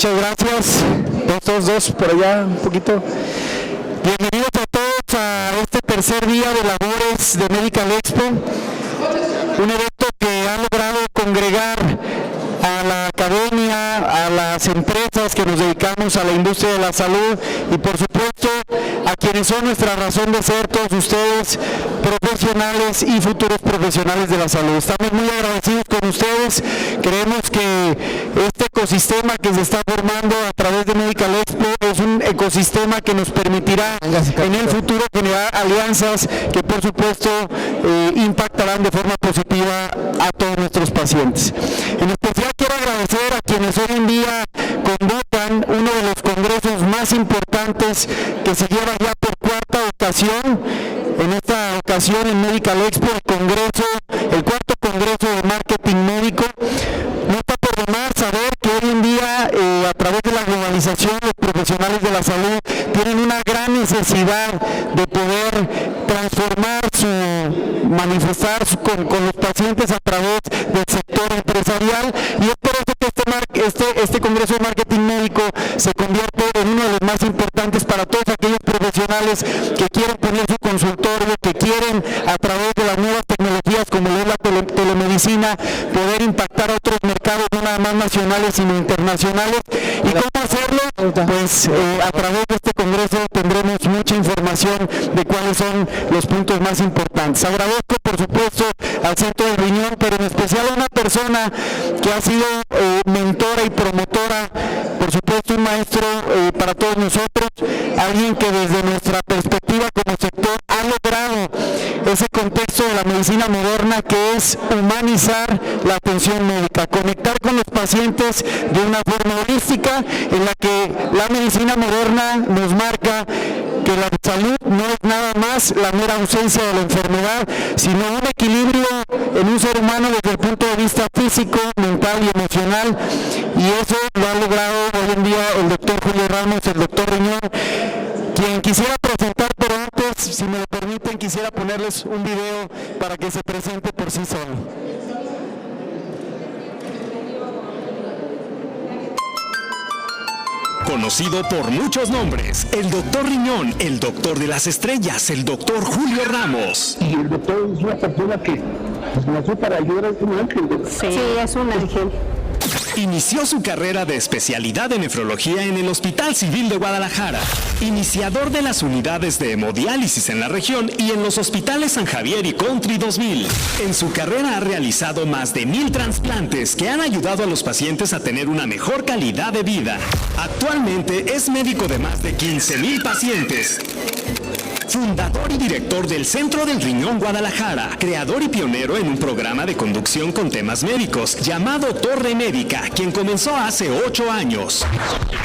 Muchas gracias. Dos por allá, un poquito. Bienvenidos a todos a este tercer día de labores de Medical Expo, un evento que ha logrado congregar a la academia, a las empresas que nos dedicamos a la industria de la salud y por supuesto a quienes son nuestra razón de ser, todos ustedes, profesionales y futuros profesionales de la salud. Estamos muy agradecidos con ustedes, creemos que este ecosistema que se está formando a través de Medical Expo es un ecosistema que nos permitirá en el futuro generar alianzas que por supuesto impactarán de forma positiva a todos nuestros pacientes. En especial quiero agradecer a quienes hoy en día convocan uno de los congresos más importantes que se lleva ya por cuarta ocasión, en esta ocasión en Medical Expo, el cuarto congreso de marketing médico. No está por demás saber que hoy en día, a través de la globalización, los profesionales de la salud tienen una gran necesidad de poder transformar manifestar con los pacientes a través del sector empresarial, y es por eso que este Congreso de Marketing Médico se convierte en uno de los más importantes para todos aquellos profesionales que quieren poner su consultorio, que quieren a través de las nuevas tecnologías como es la telemedicina poder impactar a otros mercados, no nada más nacionales sino internacionales. ¿Y cómo hacerlo? Pues a través de este Congreso tendremos mucha información de cuáles son los puntos más importantes. Agradezco por supuesto al Centro del Riñón, pero en especial a una persona que ha sido mentora y promotora, por supuesto un maestro para todos nosotros, alguien que desde nuestra perspectiva como sector ha logrado ese contexto de la medicina moderna, que es humanizar la atención médica, conectar con los pacientes de una forma holística, en la que la medicina moderna nos marca que la salud no es nada más la mera ausencia de la enfermedad, sino un equilibrio en un ser humano desde el punto de vista físico, mental y emocional, y eso lo ha logrado hoy en día el doctor Julio Ramos, el doctor Riñón, quien quisiera presentar, pero antes, si me lo permiten, quisiera ponerles un video para que se presente por sí solo. Conocido por muchos nombres, el doctor Riñón, el doctor de las estrellas, el doctor Julio Ramos. Y el doctor es una persona que nació para ayudar a un ángel. Sí, es un ángel. Inició su carrera de especialidad en nefrología en el Hospital Civil de Guadalajara, iniciador de las unidades de hemodiálisis en la región y en los hospitales San Javier y Country 2000. En su carrera ha realizado más de 1000 trasplantes que han ayudado a los pacientes a tener una mejor calidad de vida. Actualmente es médico de más de 15,000 pacientes. Fundador y director del Centro del Riñón Guadalajara, creador y pionero en un programa de conducción con temas médicos llamado Torre Médica, quien comenzó hace 8 años.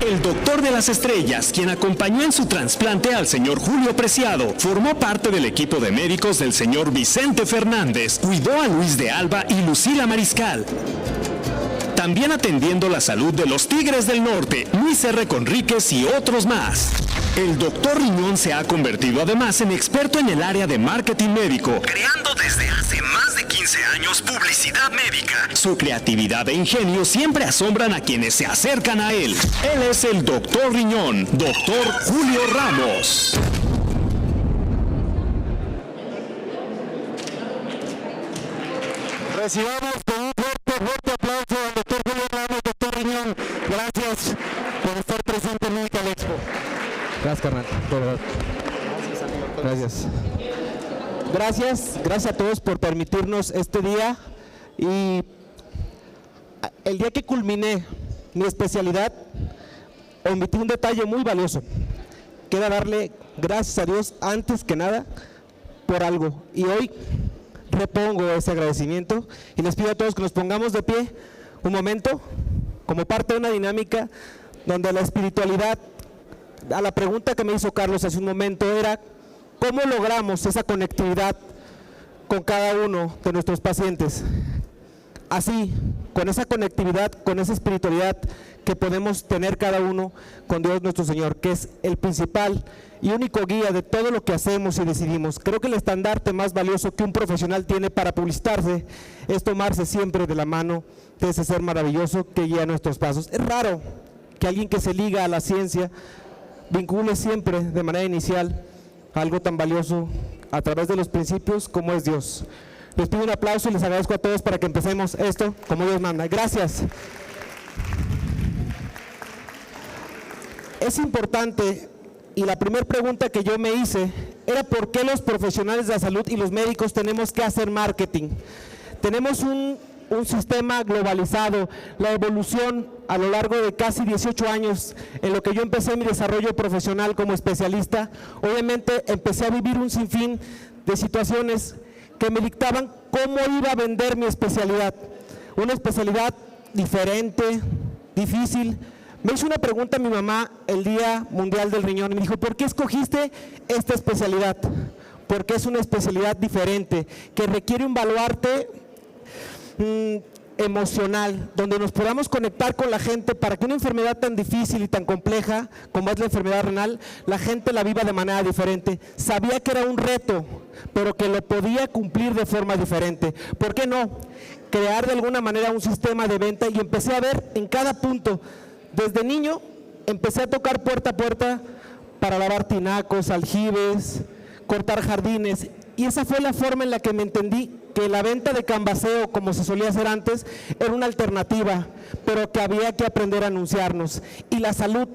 El doctor de las estrellas, quien acompañó en su trasplante al señor Julio Preciado, formó parte del equipo de médicos del señor Vicente Fernández, cuidó a Luis de Alba y Lucila Mariscal. También atendiendo la salud de los Tigres del Norte, Luis R. Conríquez y otros más. El doctor Riñón se ha convertido además en experto en el área de marketing médico, creando desde hace más de 15 años publicidad médica. Su creatividad e ingenio siempre asombran a quienes se acercan a él. Él es el doctor Riñón, doctor Julio Ramos. Recibamos con un fuerte aplauso al doctor Julio Ramos, doctor Riñón. Gracias por estar presente en Medical Expo. Gracias, carnal. Gracias. Gracias a todos por permitirnos este día. Y el día que culminé mi especialidad, omití un detalle muy valioso, que era darle gracias a Dios antes que nada por algo. Y hoy repongo ese agradecimiento y les pido a todos que nos pongamos de pie un momento como parte de una dinámica donde la espiritualidad, a la pregunta que me hizo Carlos hace un momento, era ¿cómo logramos esa conectividad con cada uno de nuestros pacientes? Así, con esa conectividad, con esa espiritualidad que podemos tener cada uno con Dios nuestro Señor, que es el principal y único guía de todo lo que hacemos y decidimos. Creo que el estandarte más valioso que un profesional tiene para publicitarse es tomarse siempre de la mano de ese ser maravilloso que guía nuestros pasos. Es raro que alguien que se liga a la ciencia vincule siempre de manera inicial algo tan valioso a través de los principios como es Dios. Les pido un aplauso y les agradezco a todos para que empecemos esto como Dios manda. Gracias. Es importante, y la primera pregunta que yo me hice era ¿por qué los profesionales de la salud y los médicos tenemos que hacer marketing? Tenemos un sistema globalizado, la evolución a lo largo de casi 18 años en lo que yo empecé mi desarrollo profesional como especialista. Obviamente empecé a vivir un sinfín de situaciones que me dictaban cómo iba a vender mi especialidad, una especialidad diferente, difícil. Me hizo una pregunta mi mamá el Día Mundial del Riñón y me dijo, ¿por qué escogiste esta especialidad? Porque es una especialidad diferente, que requiere un baluarte emocional, donde nos podamos conectar con la gente para que una enfermedad tan difícil y tan compleja como es la enfermedad renal, la gente la viva de manera diferente. Sabía que era un reto, pero que lo podía cumplir de forma diferente. ¿Por qué no? Crear de alguna manera un sistema de venta y empecé a ver en cada punto. Desde niño empecé a tocar puerta a puerta para lavar tinacos, aljibes, cortar jardines, y esa fue la forma en la que me entendí que la venta de canvaseo, como se solía hacer antes, era una alternativa, pero que había que aprender a anunciarnos. Y la salud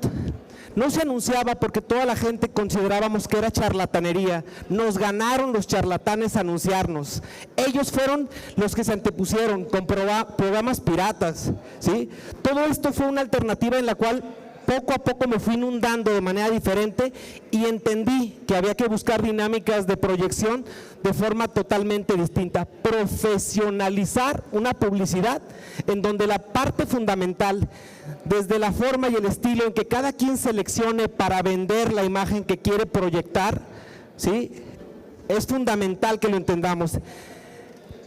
no se anunciaba porque toda la gente considerábamos que era charlatanería. Nos ganaron los charlatanes a anunciarnos. Ellos fueron los que se antepusieron con programas piratas, ¿sí? Todo esto fue una alternativa en la cual poco a poco me fui inundando de manera diferente y entendí que había que buscar dinámicas de proyección de forma totalmente distinta, profesionalizar una publicidad en donde la parte fundamental, desde la forma y el estilo en que cada quien seleccione para vender la imagen que quiere proyectar, ¿sí? Es fundamental que lo entendamos.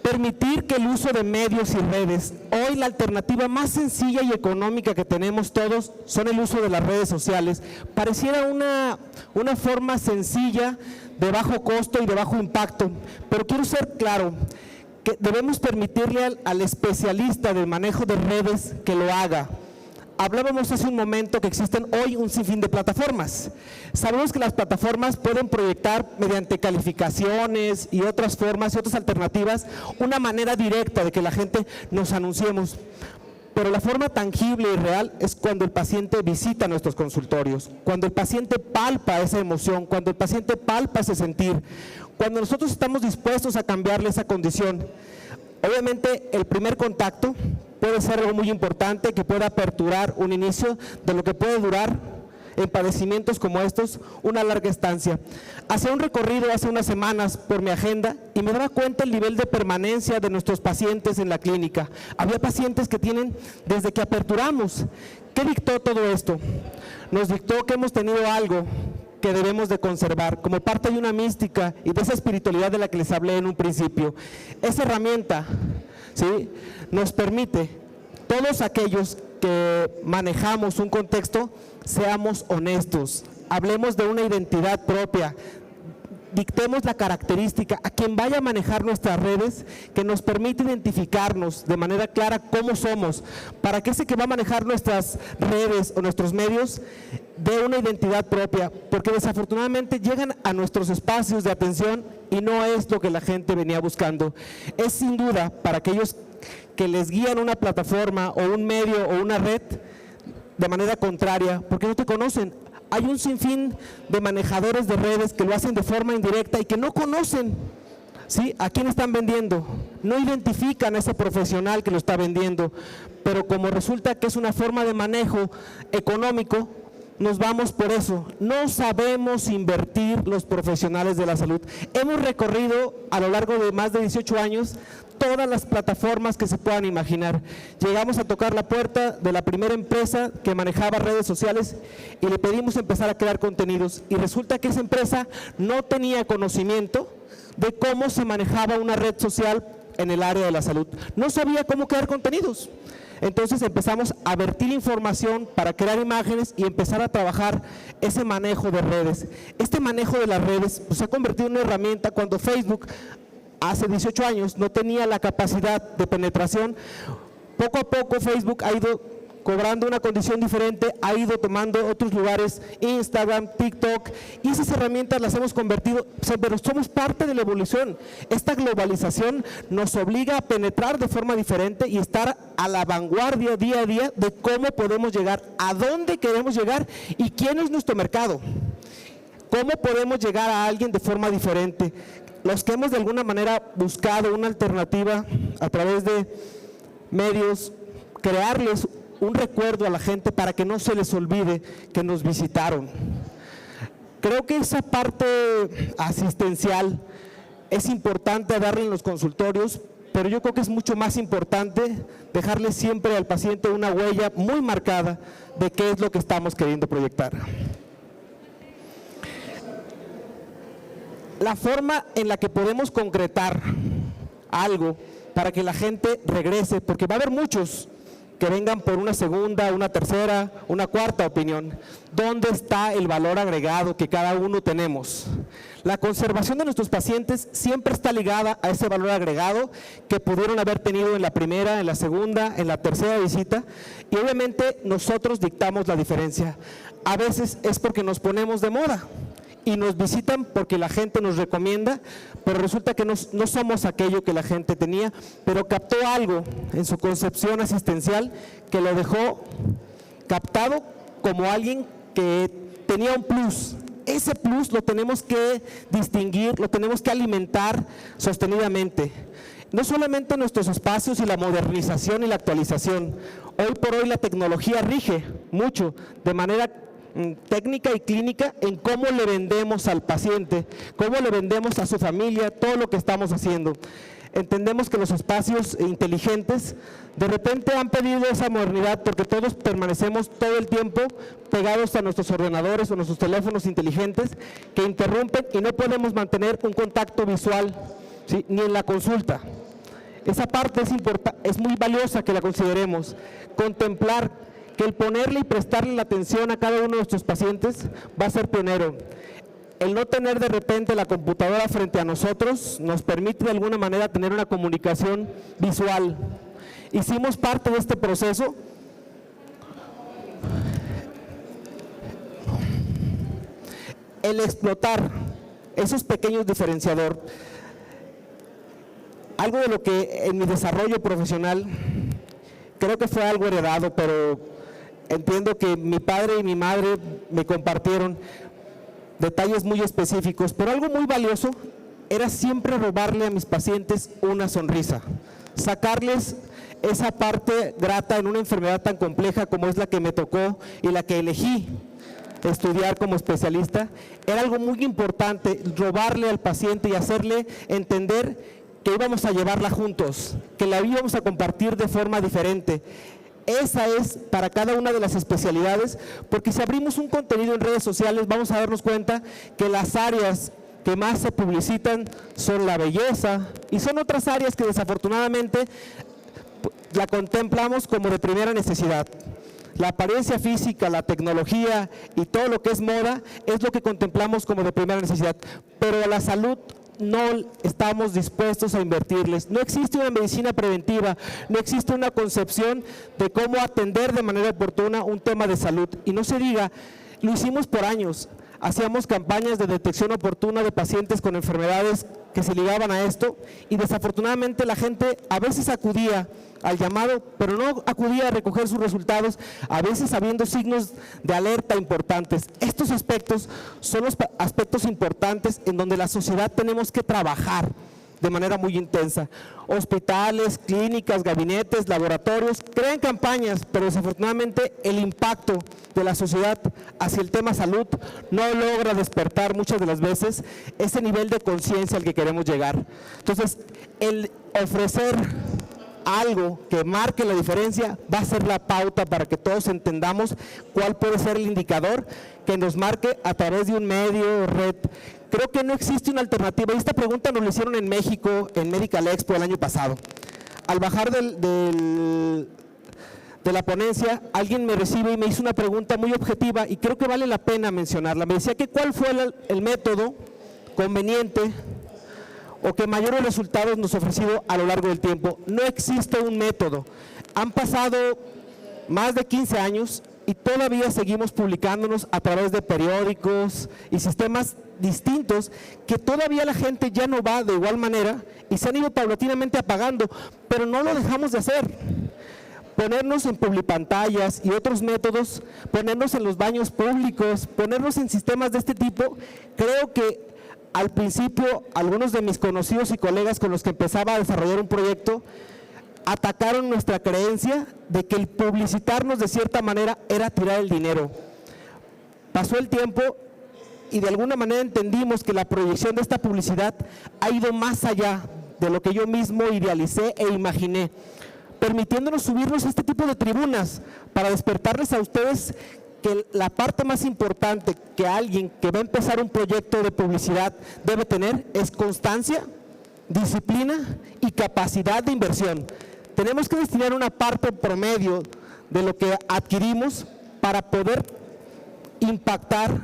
Permitir que el uso de medios y redes, hoy la alternativa más sencilla y económica que tenemos todos son el uso de las redes sociales. Pareciera una forma sencilla, de bajo costo y de bajo impacto, pero quiero ser claro, que debemos permitirle al especialista del manejo de redes que lo haga. Hablábamos hace un momento que existen hoy un sinfín de plataformas. Sabemos que las plataformas pueden proyectar mediante calificaciones y otras formas y otras alternativas una manera directa de que la gente nos anunciemos. Pero la forma tangible y real es cuando el paciente visita nuestros consultorios, cuando el paciente palpa esa emoción, cuando el paciente palpa ese sentir, cuando nosotros estamos dispuestos a cambiarle esa condición. Obviamente el primer contacto puede ser algo muy importante que pueda aperturar un inicio de lo que puede durar en padecimientos como estos una larga estancia. Hacía un recorrido hace unas semanas por mi agenda y me daba cuenta el nivel de permanencia de nuestros pacientes en la clínica. Había pacientes que tienen desde que aperturamos. ¿Qué dictó todo esto? Nos dictó que hemos tenido algo que debemos de conservar como parte de una mística y de esa espiritualidad de la que les hablé en un principio. Esa herramienta, ¿sí?, nos permite, todos aquellos que manejamos un contexto, seamos honestos, hablemos de una identidad propia, dictemos la característica a quien vaya a manejar nuestras redes que nos permite identificarnos de manera clara cómo somos, para que ese que va a manejar nuestras redes o nuestros medios dé una identidad propia, porque desafortunadamente llegan a nuestros espacios de atención y no es lo que la gente venía buscando. Es sin duda para aquellos que les guían una plataforma o un medio o una red de manera contraria, porque no te conocen. Hay un sinfín de manejadores de redes que lo hacen de forma indirecta y que no conocen, ¿sí?, a quién están vendiendo, no identifican a ese profesional que lo está vendiendo, pero como resulta que es una forma de manejo económico, nos vamos por eso. No sabemos invertir los profesionales de la salud. Hemos recorrido a lo largo de más de 18 años todas las plataformas que se puedan imaginar. Llegamos a tocar la puerta de la primera empresa que manejaba redes sociales y le pedimos empezar a crear contenidos y resulta que esa empresa no tenía conocimiento de cómo se manejaba una red social en el área de la salud. No sabía cómo crear contenidos. Entonces empezamos a vertir información para crear imágenes y empezar a trabajar ese manejo de redes. Este manejo de las redes se ha convertido en una herramienta. Cuando Facebook hace 18 años no tenía la capacidad de penetración, poco a poco Facebook ha ido cobrando una condición diferente, ha ido tomando otros lugares, Instagram, TikTok, y esas herramientas las hemos convertido, pero somos parte de la evolución. Esta globalización nos obliga a penetrar de forma diferente y estar a la vanguardia día a día de cómo podemos llegar, a dónde queremos llegar y quién es nuestro mercado. ¿Cómo podemos llegar a alguien de forma diferente? Los que hemos de alguna manera buscado una alternativa a través de medios, crearles un recuerdo a la gente para que no se les olvide que nos visitaron. Creo que esa parte asistencial es importante darle en los consultorios, pero yo creo que es mucho más importante dejarle siempre al paciente una huella muy marcada de qué es lo que estamos queriendo proyectar. La forma en la que podemos concretar algo para que la gente regrese, porque va a haber muchos que vengan por una segunda, una tercera, una cuarta opinión. ¿Dónde está el valor agregado que cada uno tenemos? La conservación de nuestros pacientes siempre está ligada a ese valor agregado que pudieron haber tenido en la primera, en la segunda, en la tercera visita, y obviamente nosotros dictamos la diferencia. A veces es porque nos ponemos de moda y nos visitan porque la gente nos recomienda, pero resulta que no somos aquello que la gente tenía, pero captó algo en su concepción asistencial que lo dejó captado como alguien que tenía un plus. Ese plus lo tenemos que distinguir, lo tenemos que alimentar sostenidamente. No solamente nuestros espacios y la modernización y la actualización. Hoy por hoy la tecnología rige mucho de manera técnica y clínica en cómo le vendemos al paciente, cómo le vendemos a su familia, todo lo que estamos haciendo. Entendemos que los espacios inteligentes de repente han pedido esa modernidad porque todos permanecemos todo el tiempo pegados a nuestros ordenadores o nuestros teléfonos inteligentes que interrumpen y no podemos mantener un contacto visual, ¿sí?, ni en la consulta. Esa parte es muy valiosa que la consideremos, contemplar que el ponerle y prestarle la atención a cada uno de nuestros pacientes va a ser pionero. El no tener de repente la computadora frente a nosotros nos permite de alguna manera tener una comunicación visual. Hicimos parte de este proceso. El explotar esos pequeños diferenciadores, algo de lo que en mi desarrollo profesional creo que fue algo heredado, pero entiendo que mi padre y mi madre me compartieron detalles muy específicos, pero algo muy valioso era siempre robarle a mis pacientes una sonrisa, sacarles esa parte grata en una enfermedad tan compleja como es la que me tocó y la que elegí estudiar como especialista. Era algo muy importante, robarle al paciente y hacerle entender que íbamos a llevarla juntos, que la íbamos a compartir de forma diferente. Esa es para cada una de las especialidades, porque si abrimos un contenido en redes sociales vamos a darnos cuenta que las áreas que más se publicitan son la belleza y son otras áreas que desafortunadamente la contemplamos como de primera necesidad. La apariencia física, la tecnología y todo lo que es moda es lo que contemplamos como de primera necesidad, pero a la salud no estamos dispuestos a invertirles. No existe una medicina preventiva, no existe una concepción de cómo atender de manera oportuna un tema de salud. Y no se diga, lo hicimos por años, hacíamos campañas de detección oportuna de pacientes con enfermedades que se ligaban a esto y desafortunadamente la gente a veces acudía al llamado, pero no acudía a recoger sus resultados, a veces habiendo signos de alerta importantes. Estos aspectos son los aspectos importantes en donde la sociedad tenemos que trabajar de manera muy intensa. Hospitales, clínicas, gabinetes, laboratorios crean campañas, pero desafortunadamente el impacto de la sociedad hacia el tema salud no logra despertar muchas de las veces ese nivel de conciencia al que queremos llegar. Entonces, el ofrecer algo que marque la diferencia va a ser la pauta para que todos entendamos cuál puede ser el indicador que nos marque a través de un medio, red. Creo que no existe una alternativa y esta pregunta nos la hicieron en México, en Medical Expo el año pasado. Al bajar de la ponencia, alguien me recibe y me hizo una pregunta muy objetiva y creo que vale la pena mencionarla. Me decía que cuál fue el método conveniente o que mayores resultados nos ha ofrecido a lo largo del tiempo. No existe un método. Han pasado más de 15 años y todavía seguimos publicándonos a través de periódicos y sistemas distintos que todavía la gente ya no va de igual manera y se han ido paulatinamente apagando, pero no lo dejamos de hacer. Ponernos en publipantallas y otros métodos, ponernos en los baños públicos, ponernos en sistemas de este tipo, creo que al principio algunos de mis conocidos y colegas con los que empezaba a desarrollar un proyecto atacaron nuestra creencia de que el publicitarnos de cierta manera era tirar el dinero. Pasó el tiempo y de alguna manera entendimos que la proyección de esta publicidad ha ido más allá de lo que yo mismo idealicé e imaginé, permitiéndonos subirnos a este tipo de tribunas para despertarles a ustedes que la parte más importante que alguien que va a empezar un proyecto de publicidad debe tener es constancia, disciplina y capacidad de inversión. Tenemos que destinar una parte promedio de lo que adquirimos para poder impactar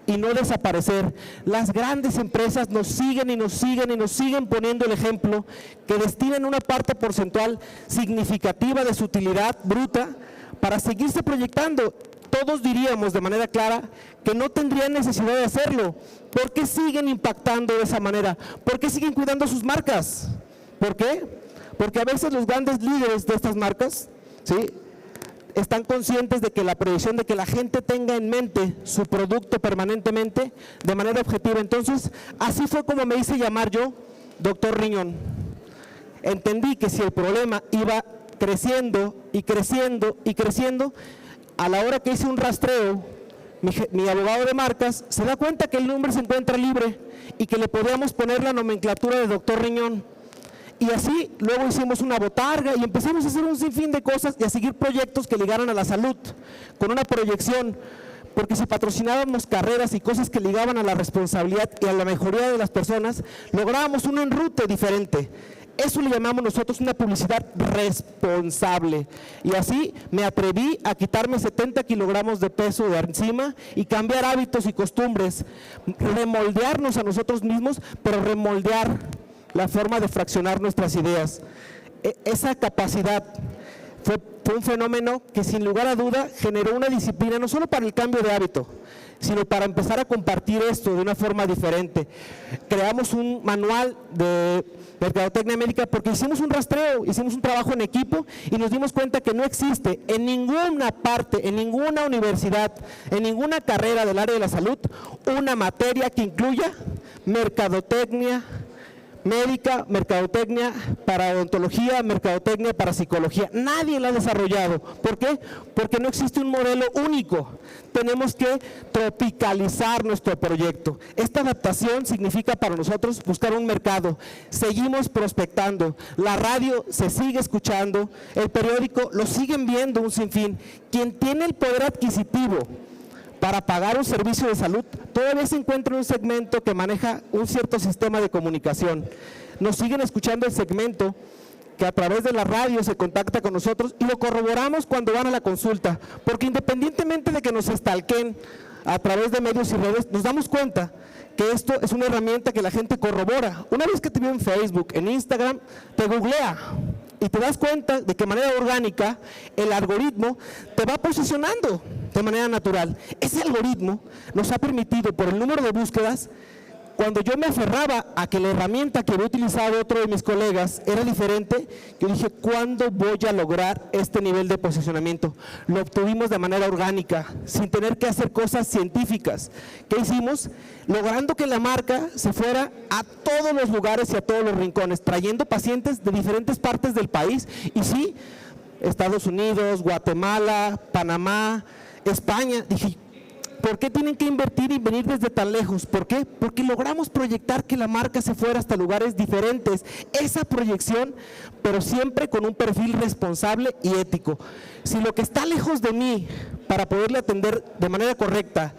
y no desaparecer. Las grandes empresas nos siguen y nos siguen y nos siguen poniendo el ejemplo que destinan una parte porcentual significativa de su utilidad bruta para seguirse proyectando. Todos diríamos de manera clara que no tendrían necesidad de hacerlo. ¿Por qué siguen impactando de esa manera? ¿Por qué siguen cuidando sus marcas? ¿Por qué? Porque a veces los grandes líderes de estas marcas, ¿sí?, están conscientes de que la proyección de que la gente tenga en mente su producto permanentemente de manera objetiva. Entonces, así fue como me hice llamar yo Doctor Riñón. Entendí que si el problema iba creciendo y creciendo y creciendo, a la hora que hice un rastreo, mi abogado de marcas se da cuenta que el nombre se encuentra libre y que le podíamos poner la nomenclatura de Doctor Riñón. Y así luego hicimos una botarga y empezamos a hacer un sinfín de cosas y a seguir proyectos que ligaran a la salud, con una proyección, porque si patrocinábamos carreras y cosas que ligaban a la responsabilidad y a la mejoría de las personas, lográbamos un enrute diferente. Eso le llamamos nosotros una publicidad responsable. Y así me atreví a quitarme 70 kilogramos de peso de encima y cambiar hábitos y costumbres, remoldearnos a nosotros mismos, pero remoldear la forma de fraccionar nuestras ideas. Esa capacidad fue un fenómeno que sin lugar a duda generó una disciplina, no solo para el cambio de hábito, sino para empezar a compartir esto de una forma diferente. Creamos un manual de mercadotecnia médica porque hicimos un rastreo, hicimos un trabajo en equipo y nos dimos cuenta que no existe en ninguna parte, en ninguna universidad, en ninguna carrera del área de la salud, una materia que incluya mercadotecnia médica, mercadotecnia para odontología, mercadotecnia para psicología. Nadie la ha desarrollado. ¿Por qué? Porque no existe un modelo único. Tenemos que tropicalizar nuestro proyecto. Esta adaptación significa para nosotros buscar un mercado. Seguimos prospectando. La radio se sigue escuchando. El periódico lo siguen viendo un sinfín. Quien tiene el poder adquisitivo para pagar un servicio de salud, todavía se encuentra en un segmento que maneja un cierto sistema de comunicación. Nos siguen escuchando el segmento que a través de la radio se contacta con nosotros y lo corroboramos cuando van a la consulta, porque independientemente de que nos stalkeen a través de medios y redes, nos damos cuenta que esto es una herramienta que la gente corrobora. Una vez que te vio en Facebook, en Instagram, te googlea y te das cuenta de que de manera orgánica el algoritmo te va posicionando de manera natural. Ese algoritmo nos ha permitido, por el número de búsquedas, cuando yo me aferraba a que la herramienta que había utilizado otro de mis colegas era diferente, yo dije, ¿cuándo voy a lograr este nivel de posicionamiento? Lo obtuvimos de manera orgánica, sin tener que hacer cosas científicas. ¿Qué hicimos? Logrando que la marca se fuera a todos los lugares y a todos los rincones, trayendo pacientes de diferentes partes del país. Y sí, Estados Unidos, Guatemala, Panamá, España. Dije, ¿por qué tienen que invertir y venir desde tan lejos? ¿Por qué? Porque logramos proyectar que la marca se fuera hasta lugares diferentes. Esa proyección, pero siempre con un perfil responsable y ético. Si lo que está lejos de mí, para poderle atender de manera correcta,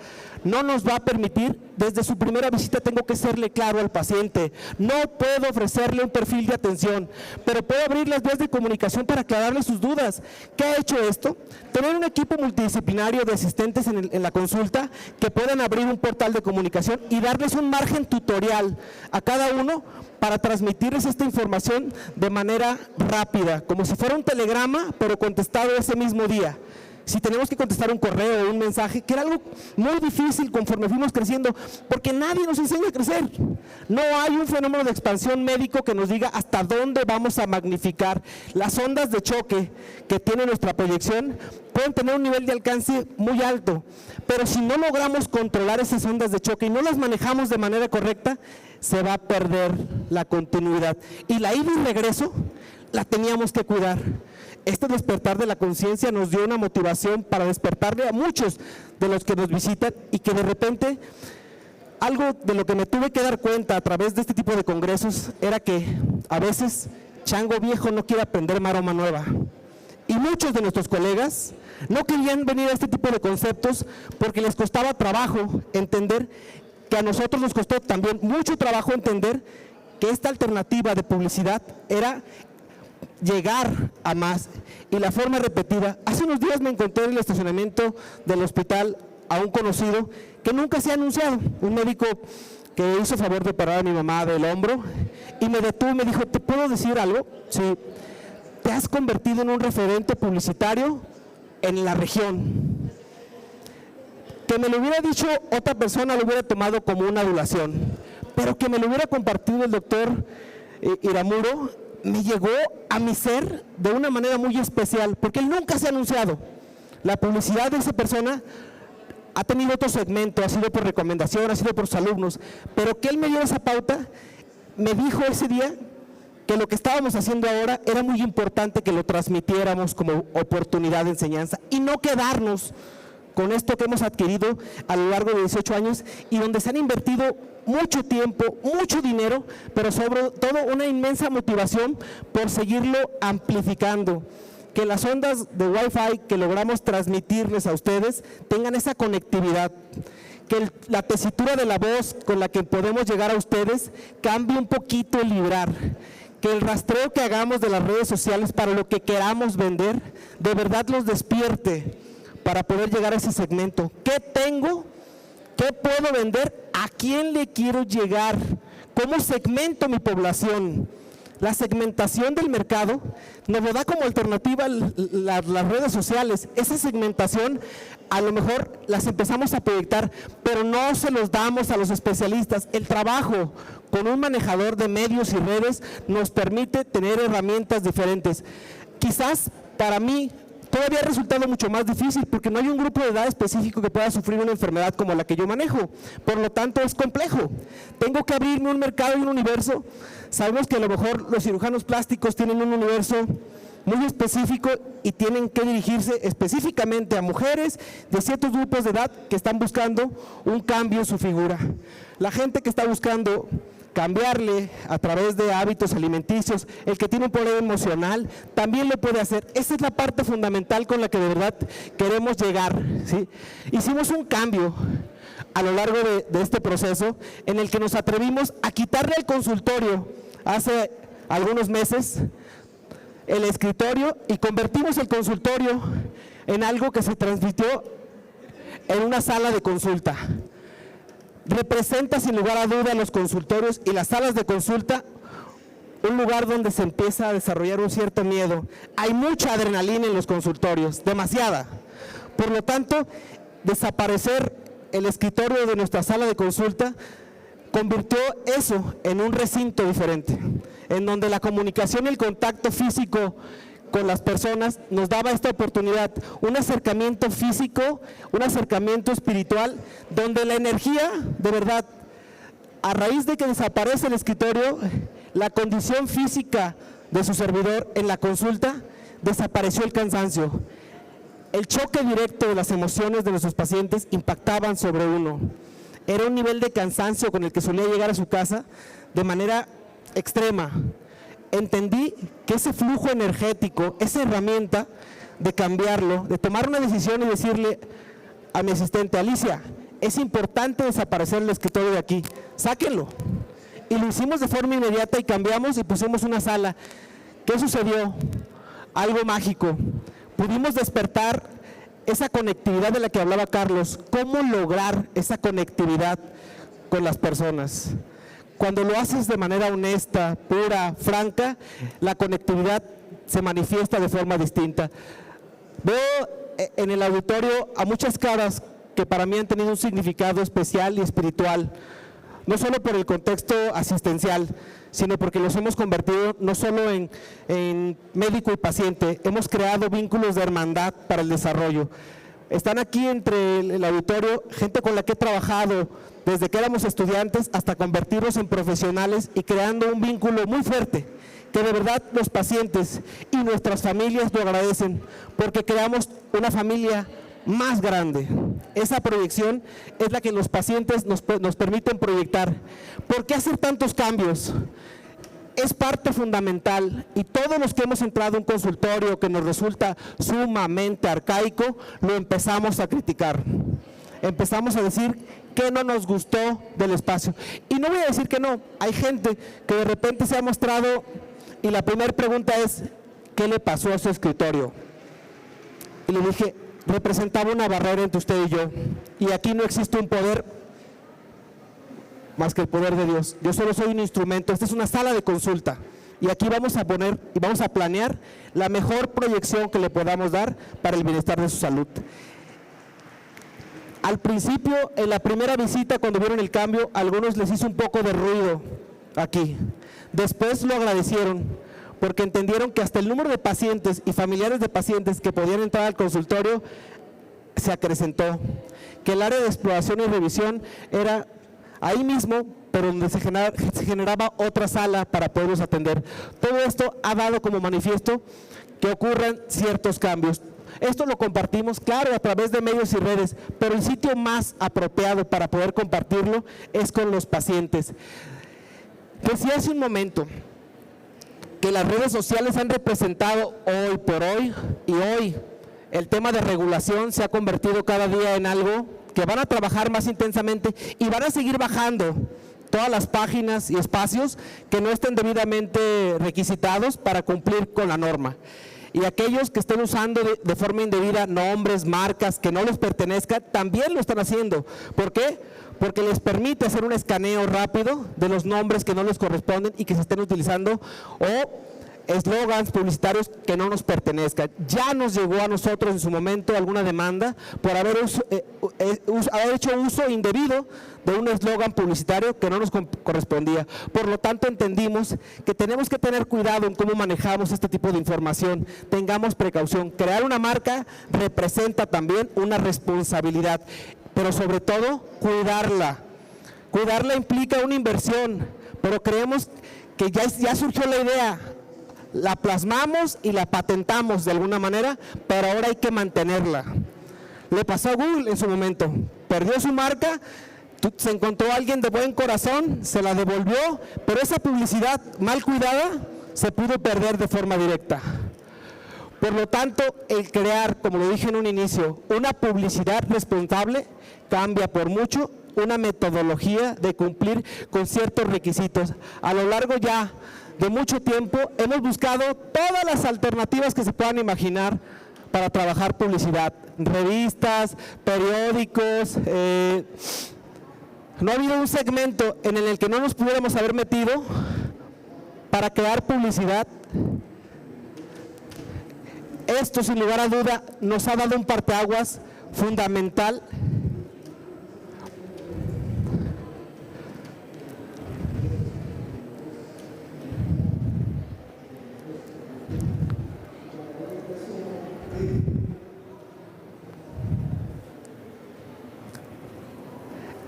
no nos va a permitir. Desde su primera visita tengo que serle claro al paciente, no puedo ofrecerle un perfil de atención, pero puedo abrir las vías de comunicación para aclararle sus dudas. ¿Qué ha hecho esto? Tener un equipo multidisciplinario de asistentes en la consulta que puedan abrir un portal de comunicación y darles un margen tutorial a cada uno para transmitirles esta información de manera rápida, como si fuera un telegrama, pero contestado ese mismo día. Si tenemos que contestar un correo o un mensaje, que era algo muy difícil conforme fuimos creciendo, porque nadie nos enseña a crecer. No hay un fenómeno de expansión médico que nos diga hasta dónde vamos a magnificar. Las ondas de choque que tiene nuestra proyección pueden tener un nivel de alcance muy alto, pero si no logramos controlar esas ondas de choque y no las manejamos de manera correcta, se va a perder la continuidad. Y la ida y regreso la teníamos que cuidar. Este despertar de la conciencia nos dio una motivación para despertarle a muchos de los que nos visitan, y que de repente algo de lo que me tuve que dar cuenta a través de este tipo de congresos era que a veces chango viejo no quiere aprender maroma nueva, y muchos de nuestros colegas no querían venir a este tipo de conceptos porque les costaba trabajo entender, que a nosotros nos costó también mucho trabajo entender que esta alternativa de publicidad era llegar a más, y la forma repetida. Hace unos días me encontré en el estacionamiento del hospital a un conocido que nunca se ha anunciado, un médico que hizo favor de parar a mi mamá del hombro, y me detuvo y me dijo: ¿te puedo decir algo? Sí. Te has convertido en un referente publicitario en la región. Que me lo hubiera dicho otra persona lo hubiera tomado como una adulación, pero que me lo hubiera compartido el doctor Iramuro me llegó a mi ser de una manera muy especial, porque él nunca se ha anunciado. La publicidad de esa persona ha tenido otro segmento, ha sido por recomendación, ha sido por sus alumnos, pero que él me dio esa pauta, me dijo ese día que lo que estábamos haciendo ahora era muy importante que lo transmitiéramos como oportunidad de enseñanza y no quedarnos con esto que hemos adquirido a lo largo de 18 años y donde se han invertido mucho tiempo, mucho dinero, pero sobre todo una inmensa motivación por seguirlo amplificando. Que las ondas de Wi-Fi que logramos transmitirles a ustedes tengan esa conectividad, que la tesitura de la voz con la que podemos llegar a ustedes cambie un poquito el vibrar, que el rastreo que hagamos de las redes sociales para lo que queramos vender, de verdad los despierte para poder llegar a ese segmento. ¿Qué tengo? ¿Qué puedo vender? ¿A quién le quiero llegar? ¿Cómo segmento mi población? La segmentación del mercado nos lo da como alternativa las redes sociales. Esa segmentación a lo mejor las empezamos a proyectar, pero no se los damos a los especialistas. El trabajo con un manejador de medios y redes nos permite tener herramientas diferentes. Quizás para mí todavía ha resultado mucho más difícil porque no hay un grupo de edad específico que pueda sufrir una enfermedad como la que yo manejo, por lo tanto es complejo. Tengo que abrirme un mercado y un universo. Sabemos que a lo mejor los cirujanos plásticos tienen un universo muy específico y tienen que dirigirse específicamente a mujeres de ciertos grupos de edad que están buscando un cambio en su figura. La gente que está buscando cambiarle a través de hábitos alimenticios, el que tiene un problema emocional, también lo puede hacer. Esa es la parte fundamental con la que de verdad queremos llegar, ¿sí? Hicimos un cambio a lo largo de este proceso en el que nos atrevimos a quitarle al consultorio hace algunos meses el escritorio y convertimos el consultorio en algo que se transmitió en una sala de consulta. Representa sin lugar a duda los consultorios y las salas de consulta un lugar donde se empieza a desarrollar un cierto miedo. Hay mucha adrenalina en los consultorios, demasiada. Por lo tanto, desaparecer el escritorio de nuestra sala de consulta convirtió eso en un recinto diferente, en donde la comunicación y el contacto físico con las personas nos daba esta oportunidad, un acercamiento físico, un acercamiento espiritual, donde la energía, de verdad, a raíz de que desaparece el escritorio, la condición física de su servidor en la consulta, desapareció el cansancio. El choque directo de las emociones de nuestros pacientes impactaban sobre uno. Era un nivel de cansancio con el que solía llegar a su casa de manera extrema. Entendí que ese flujo energético, esa herramienta de cambiarlo, de tomar una decisión y decirle a mi asistente: Alicia, es importante desaparecer el escritorio de aquí, sáquenlo. Y lo hicimos de forma inmediata y cambiamos y pusimos una sala. ¿Qué sucedió? Algo mágico. Pudimos despertar esa conectividad de la que hablaba Carlos. ¿Cómo lograr esa conectividad con las personas? Cuando lo haces de manera honesta, pura, franca, la conectividad se manifiesta de forma distinta. Veo en el auditorio a muchas caras que para mí han tenido un significado especial y espiritual, no solo por el contexto asistencial, sino porque los hemos convertido no solo en médico y paciente, hemos creado vínculos de hermandad para el desarrollo. Están aquí entre el auditorio gente con la que he trabajado desde que éramos estudiantes hasta convertirnos en profesionales y creando un vínculo muy fuerte, que de verdad los pacientes y nuestras familias lo agradecen, porque creamos una familia más grande. Esa proyección es la que los pacientes nos permiten proyectar. ¿Por qué hacer tantos cambios? Es parte fundamental, y todos los que hemos entrado a un consultorio que nos resulta sumamente arcaico, lo empezamos a criticar. Empezamos a decir que no nos gustó del espacio. Y no voy a decir que no, hay gente que de repente se ha mostrado, y la primera pregunta es, ¿qué le pasó a su escritorio? Y le dije, representaba una barrera entre usted y yo, y aquí no existe un poder más que el poder de Dios. Yo solo soy un instrumento. Esta es una sala de consulta y aquí vamos a poner y vamos a planear la mejor proyección que le podamos dar para el bienestar de su salud. Al principio, en la primera visita, cuando vieron el cambio, a algunos les hizo un poco de ruido aquí. Después lo agradecieron, porque entendieron que hasta el número de pacientes y familiares de pacientes que podían entrar al consultorio se acrecentó, que el área de exploración y revisión era ahí mismo, pero donde se generaba otra sala para poderlos atender. Todo esto ha dado como manifiesto que ocurran ciertos cambios. Esto lo compartimos, claro, a través de medios y redes, pero el sitio más apropiado para poder compartirlo es con los pacientes. Decía hace un momento que las redes sociales han representado hoy por hoy, y hoy el tema de regulación se ha convertido cada día en algo que van a trabajar más intensamente y van a seguir bajando todas las páginas y espacios que no estén debidamente requisitados para cumplir con la norma. Y aquellos que estén usando de forma indebida nombres, marcas que no les pertenezcan, también lo están haciendo. ¿Por qué? Porque les permite hacer un escaneo rápido de los nombres que no les corresponden y que se estén utilizando, o eslogans publicitarios que no nos pertenezcan. Ya nos llegó a nosotros en su momento alguna demanda por haber hecho uso indebido de un eslogan publicitario que no nos correspondía. Por lo tanto, entendimos que tenemos que tener cuidado en cómo manejamos este tipo de información. Tengamos precaución. Crear una marca representa también una responsabilidad, pero sobre todo cuidarla. Cuidarla implica una inversión, pero creemos que ya surgió la idea, la plasmamos y la patentamos de alguna manera, pero ahora hay que mantenerla. Le pasó a Google en su momento, perdió su marca, se encontró a alguien de buen corazón, se la devolvió, pero esa publicidad mal cuidada se pudo perder de forma directa. Por lo tanto, el crear, como lo dije en un inicio, una publicidad responsable cambia por mucho una metodología de cumplir con ciertos requisitos. A lo largo ya de mucho tiempo hemos buscado todas las alternativas que se puedan imaginar para trabajar publicidad, revistas, periódicos. No ha habido un segmento en el que no nos pudiéramos haber metido para crear publicidad. Esto, sin lugar a duda, nos ha dado un parteaguas fundamental.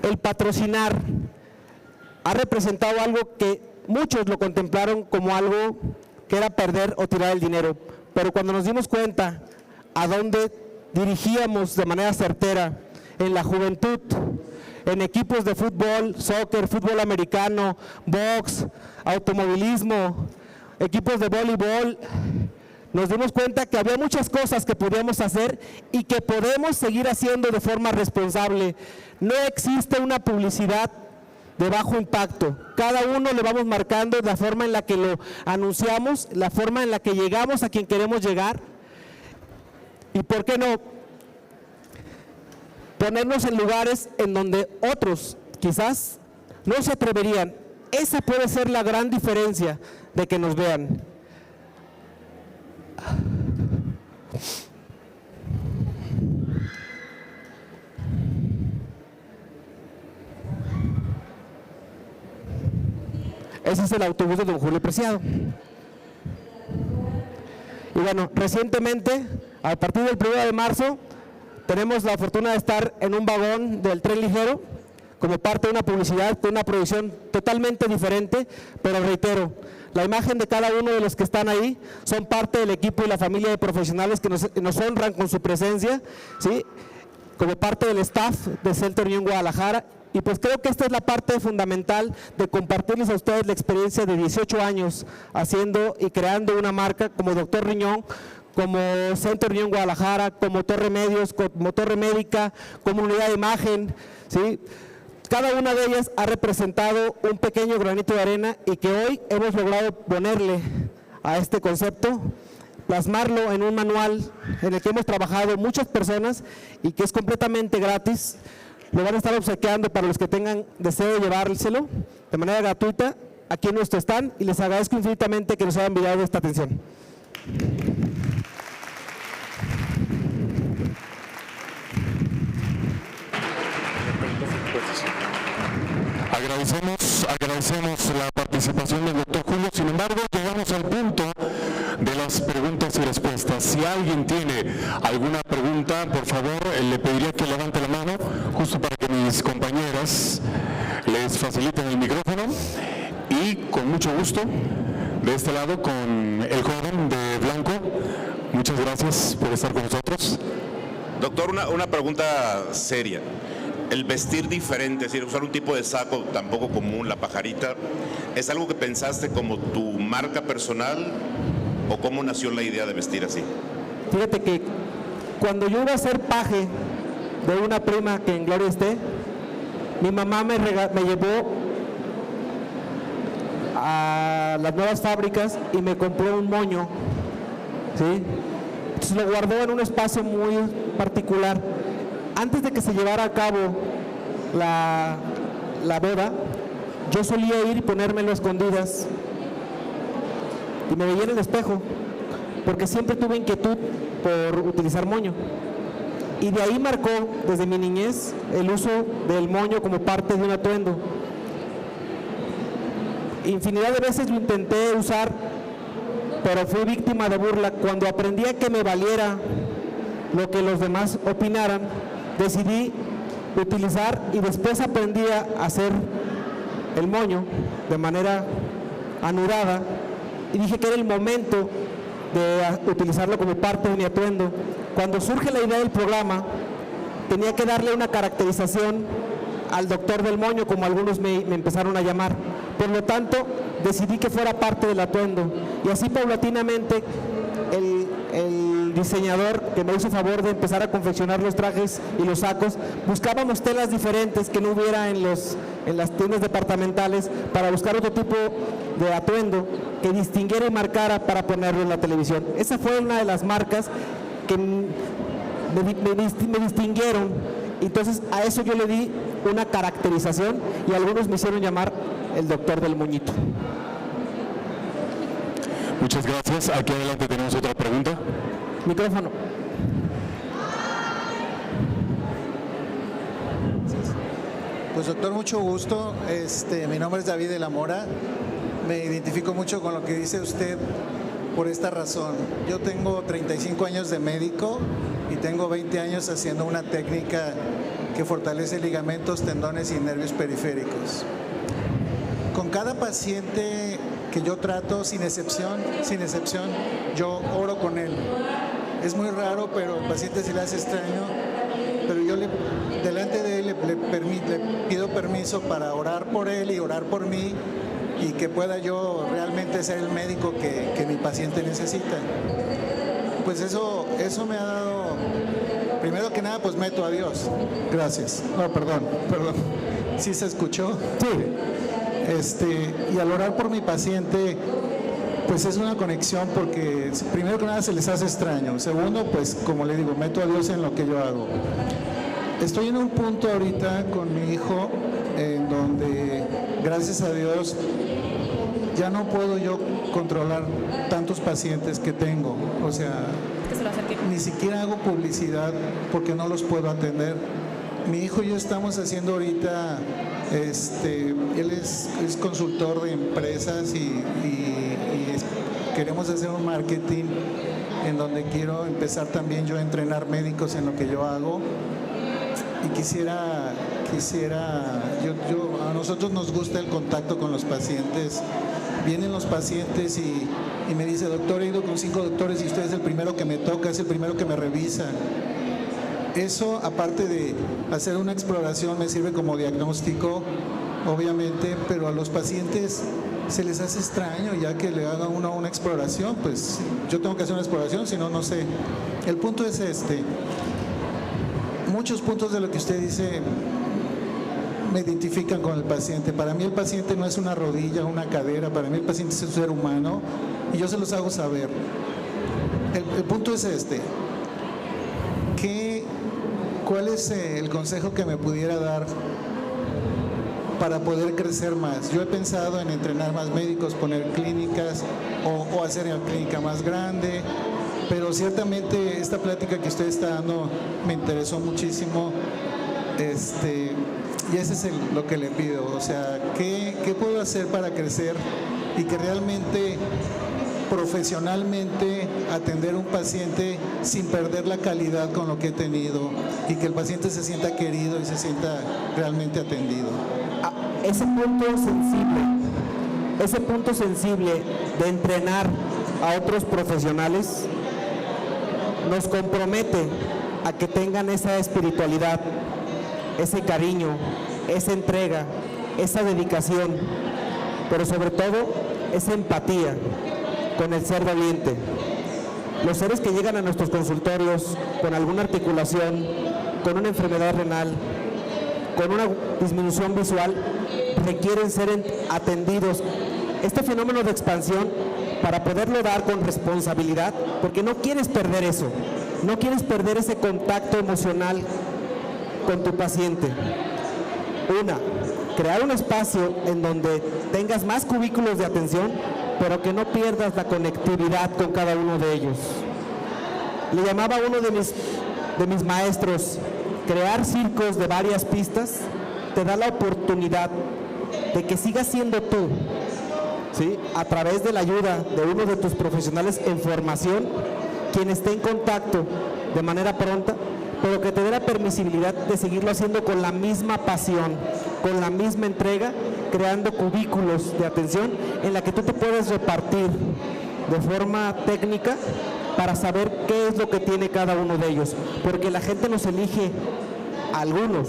El patrocinar ha representado algo que muchos lo contemplaron como algo que era perder o tirar el dinero, pero cuando nos dimos cuenta a dónde dirigíamos de manera certera, en la juventud, en equipos de fútbol, soccer, fútbol americano, box, automovilismo, equipos de voleibol, nos dimos cuenta que había muchas cosas que podíamos hacer y que podemos seguir haciendo de forma responsable. No existe una publicidad de bajo impacto. Cada uno le vamos marcando la forma en la que lo anunciamos, la forma en la que llegamos a quien queremos llegar. Y por qué no ponernos en lugares en donde otros quizás no se atreverían. Esa puede ser la gran diferencia de que nos vean. Ese es el autobús de don Julio Preciado. Y bueno, recientemente, a partir del 1 de marzo, tenemos la fortuna de estar en un vagón del tren ligero, como parte de una publicidad, de una producción totalmente diferente, pero reitero, la imagen de cada uno de los que están ahí son parte del equipo y la familia de profesionales que nos honran con su presencia, ¿sí? Como parte del staff de Center Unión Guadalajara. Y pues creo que esta es la parte fundamental de compartirles a ustedes la experiencia de 18 años haciendo y creando una marca como Doctor Riñón, como Center Unión Guadalajara, como Torre Medios, como Torre Médica, como Unidad de Imagen, ¿sí? Cada una de ellas ha representado un pequeño granito de arena y que hoy hemos logrado ponerle a este concepto, plasmarlo en un manual en el que hemos trabajado muchas personas y que es completamente gratis. Lo van a estar obsequiando para los que tengan deseo de llevárselo de manera gratuita aquí en nuestro stand y les agradezco infinitamente que nos hayan enviado esta atención. Agradecemos la participación del doctor Julio. Sin embargo, llegamos al punto de las preguntas y respuestas. Si alguien tiene alguna pregunta, por favor, le pediría que levante la mano, justo para que mis compañeras les faciliten el micrófono. Y con mucho gusto, de este lado, con el joven de blanco. Muchas gracias por estar con nosotros. Doctor, una pregunta seria. El vestir diferente, es decir, usar un tipo de saco tan poco común, la pajarita, ¿es algo que pensaste como tu marca personal o cómo nació la idea de vestir así? Fíjate que cuando yo iba a ser paje de una prima que en gloria esté, mi mamá me llevó a las nuevas fábricas y me compró un moño, ¿sí? Entonces lo guardó en un espacio muy particular. Antes de que se llevara a cabo la boda, yo solía ir y ponérmelo a escondidas y me veía en el espejo, porque siempre tuve inquietud por utilizar moño. Y de ahí marcó, desde mi niñez, el uso del moño como parte de un atuendo. Infinidad de veces lo intenté usar, pero fui víctima de burla. Cuando aprendí a que me valiera lo que los demás opinaran, decidí utilizar y después aprendí a hacer el moño de manera anudada y dije que era el momento de utilizarlo como parte de mi atuendo. Cuando surge la idea del programa, tenía que darle una caracterización al doctor del moño, como algunos me empezaron a llamar. Por lo tanto, decidí que fuera parte del atuendo y así paulatinamente el diseñador que me hizo favor de empezar a confeccionar los trajes y los sacos, buscábamos telas diferentes que no hubiera en las tiendas departamentales para buscar otro tipo de atuendo que distinguiera y marcara para ponerlo en la televisión. Esa fue una de las marcas que me distinguieron. Entonces a eso yo le di una caracterización y algunos me hicieron llamar el doctor del moñito. Muchas gracias. Aquí adelante tenemos otra pregunta. Micrófono. Pues doctor, mucho gusto. Mi nombre es David de la Mora. Me identifico mucho con lo que dice usted por esta razón. Yo tengo 35 años de médico y tengo 20 años haciendo una técnica que fortalece ligamentos, tendones y nervios periféricos. Con cada paciente que yo trato, sin excepción, yo oro con él. Es muy raro, pero al paciente se le hace extraño, pero yo delante de él le pido permiso para orar por él y orar por mí, y que pueda yo realmente ser el médico que mi paciente necesita. Pues eso me ha dado, primero que nada, pues meto a Dios. Gracias. No, perdón. ¿Sí se escuchó? Sí. Y al orar por mi paciente, pues es una conexión porque primero que nada se les hace extraño. Segundo, pues como le digo, meto a Dios en lo que yo hago. Estoy en un punto ahorita con mi hijo en donde, gracias a Dios, ya no puedo yo controlar tantos pacientes que tengo. O sea, ni siquiera hago publicidad porque no los puedo atender. Mi hijo y yo estamos haciendo ahorita, él es consultor de empresas y queremos hacer un marketing en donde quiero empezar también yo a entrenar médicos en lo que yo hago. Y quisiera a nosotros nos gusta el contacto con los pacientes. Vienen los pacientes y me dice, doctor, he ido con 5 doctores y usted es el primero que me toca, es el primero que me revisa. Eso, aparte de hacer una exploración, me sirve como diagnóstico, obviamente, pero a los pacientes se les hace extraño ya que le hagan uno una exploración. Pues yo tengo que hacer una exploración, si no, no sé. El punto es muchos puntos de lo que usted dice me identifican con el paciente. Para mí el paciente no es una rodilla, una cadera, para mí el paciente es un ser humano y yo se los hago saber. El punto es ¿cuál es el consejo que me pudiera dar para poder crecer más? Yo he pensado en entrenar más médicos, poner clínicas o hacer una clínica más grande, pero ciertamente esta plática que usted está dando me interesó muchísimo, y ese es lo que le pido. O sea, ¿qué puedo hacer para crecer y que realmente profesionalmente atender un paciente sin perder la calidad con lo que he tenido y que el paciente se sienta querido y se sienta realmente atendido? Ese punto sensible de entrenar a otros profesionales nos compromete a que tengan esa espiritualidad, ese cariño, esa entrega, esa dedicación, pero sobre todo esa empatía con el ser doliente. Los seres que llegan a nuestros consultorios con alguna articulación, con una enfermedad renal, con una disminución visual, requieren ser atendidos. Este fenómeno de expansión, para poderlo dar con responsabilidad, porque no quieres perder eso, no quieres perder ese contacto emocional con tu paciente. Crear un espacio en donde tengas más cubículos de atención, pero que no pierdas la conectividad con cada uno de ellos. Le llamaba a uno de mis maestros, crear circos de varias pistas te da la oportunidad de que sigas siendo tú, ¿sí? A través de la ayuda de uno de tus profesionales en formación, quien esté en contacto de manera pronta, pero que te dé la permisibilidad de seguirlo haciendo con la misma pasión, con la misma entrega, creando cubículos de atención en la que tú te puedes repartir de forma técnica para saber qué es lo que tiene cada uno de ellos, porque la gente nos elige a algunos,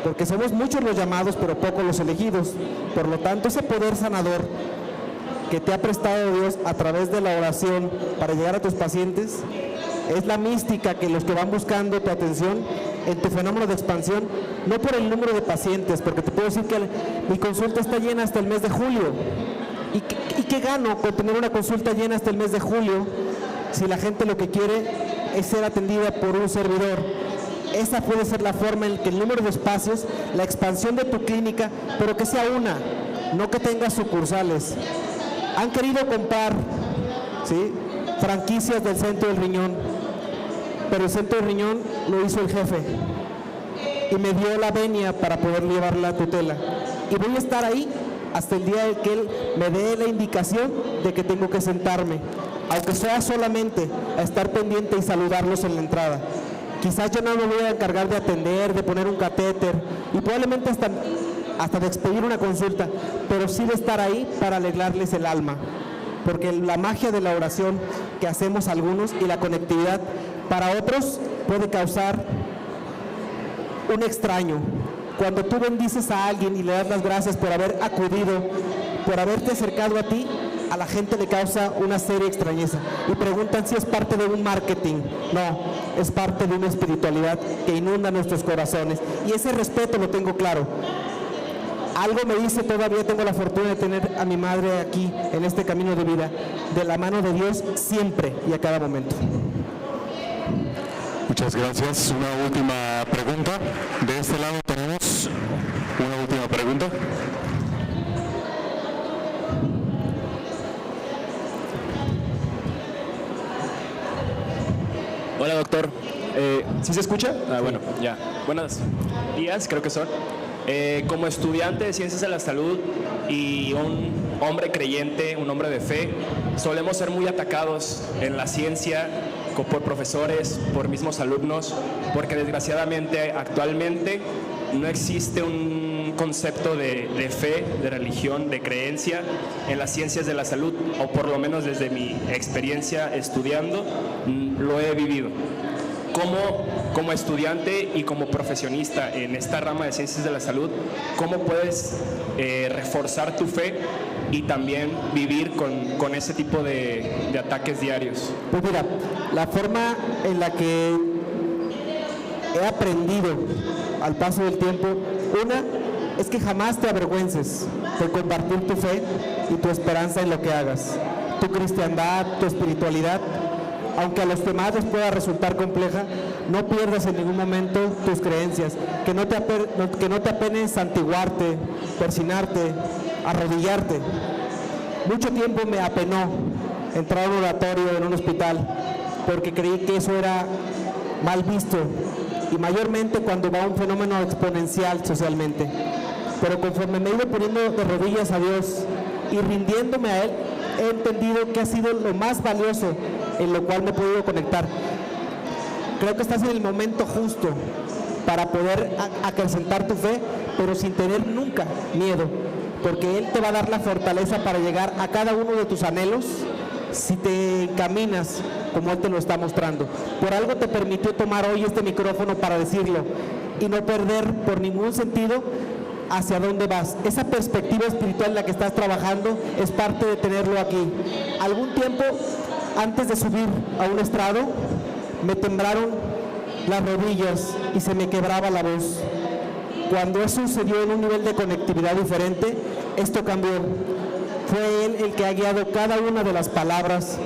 porque somos muchos los llamados pero pocos los elegidos. Por lo tanto, ese poder sanador que te ha prestado Dios a través de la oración para llegar a tus pacientes es la mística que los que van buscando tu atención en tu fenómeno de expansión, no por el número de pacientes, porque te puedo decir que mi consulta está llena hasta el mes de julio. ¿Y qué gano con tener una consulta llena hasta el mes de julio si la gente lo que quiere es ser atendida por un servidor? Esa puede ser la forma en que el número de espacios, la expansión de tu clínica, pero que sea una, no que tenga sucursales. Han querido comprar, ¿sí?, franquicias del Centro del Riñón, pero el Centro del Riñón lo hizo el jefe y me dio la venia para poder llevar la tutela, y voy a estar ahí hasta el día en que él me dé la indicación de que tengo que sentarme, aunque sea solamente a estar pendiente y saludarlos en la entrada. Quizás yo no me voy a encargar de atender, de poner un catéter y probablemente hasta de expedir una consulta, pero sí de estar ahí para alegrarles el alma, porque la magia de la oración que hacemos algunos y la conectividad para otros puede causar un extraño. Cuando tú bendices a alguien y le das las gracias por haber acudido por haberte acercado a ti, a la gente le causa una seria extrañeza y preguntan si es parte de un marketing. No, es parte de una espiritualidad que inunda nuestros corazones y ese respeto lo tengo claro. Algo me dice, todavía tengo la fortuna de tener a mi madre aquí en este camino de vida, de la mano de Dios siempre y a cada momento. Muchas gracias. Una última pregunta. De este lado tenemos una última pregunta. Hola, doctor. ¿Sí se escucha? Bueno, ya. Buenos días, creo que son. Como estudiante de Ciencias de la Salud y un hombre creyente, un hombre de fe, solemos ser muy atacados en la ciencia por profesores, por mismos alumnos, porque desgraciadamente actualmente no existe un concepto de fe, de religión, de creencia en las ciencias de la salud, o por lo menos desde mi experiencia estudiando, lo he vivido. Como estudiante y como profesionista en esta rama de ciencias de la salud, ¿cómo puedes reforzar tu fe y también vivir con ese tipo de ataques diarios? Pues mira, la forma en la que he aprendido al paso del tiempo, una es que jamás te avergüences de compartir tu fe y tu esperanza en lo que hagas, tu cristiandad, tu espiritualidad. Aunque a los demás les pueda resultar compleja, no pierdas en ningún momento tus creencias, que no te apenes santiguarte, persinarte, arrodillarte. Mucho tiempo me apenó entrar a un oratorio en un hospital, porque creí que eso era mal visto, y mayormente cuando va un fenómeno exponencial socialmente. Pero conforme me he ido poniendo de rodillas a Dios y rindiéndome a Él, he entendido que ha sido lo más valioso en lo cual me he podido conectar. Creo que estás en el momento justo para poder acrecentar tu fe, pero sin tener nunca miedo, porque Él te va a dar la fortaleza para llegar a cada uno de tus anhelos si te encaminas como Él te lo está mostrando. Por algo te permitió tomar hoy este micrófono para decirlo y no perder por ningún sentido hacia dónde vas. Esa perspectiva espiritual en la que estás trabajando es parte de tenerlo aquí. Algún tiempo antes de subir a un estrado me temblaron las rodillas y se me quebraba la voz. Cuando eso sucedió en un nivel de conectividad diferente, esto cambió. Fue Él el que ha guiado cada una de las palabras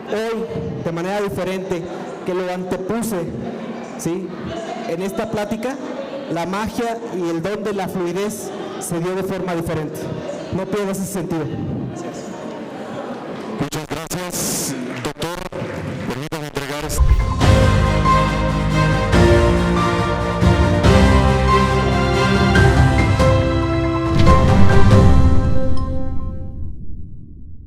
hoy de manera diferente, que lo antepuse, ¿sí? En esta plática la magia y el don de la fluidez se dio de forma diferente. No pierdas ese sentido.